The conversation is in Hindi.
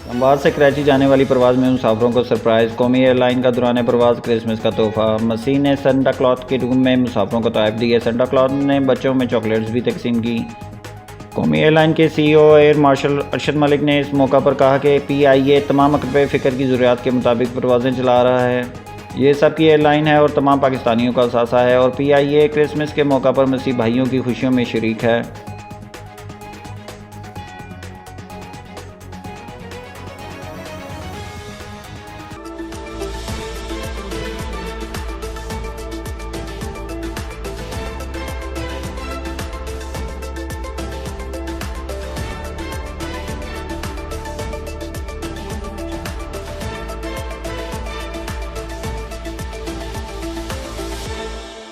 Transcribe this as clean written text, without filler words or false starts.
अम्बार से कराची जाने वाली परवाज़ में मुसाफरों को सरप्राइज़। कौमी एयरलाइन का दौरान परवाज़ क्रिसमस का तोहफ़ा। मसीह ने सेंटा क्लॉथ के रूप में मुसाफरों को तोहफ़े दिए। सेंटा क्लॉथ ने बच्चों में चॉकलेट्स भी तकसीम की। कौमी एयरलाइन के CEO air marshal Arshad Malik ने इस मौका पर कहा कि PIA तमाम अक़बे फ़िक्र की ज़रूरियात के मुताबिक परवाज़ें चला रहा है। ये सबकी एयरलाइन है और तमाम पाकिस्तानियों का असासा है और PIA क्रिसमस के मौका पर मसीह भाइयों की खुशियों में शरीक है।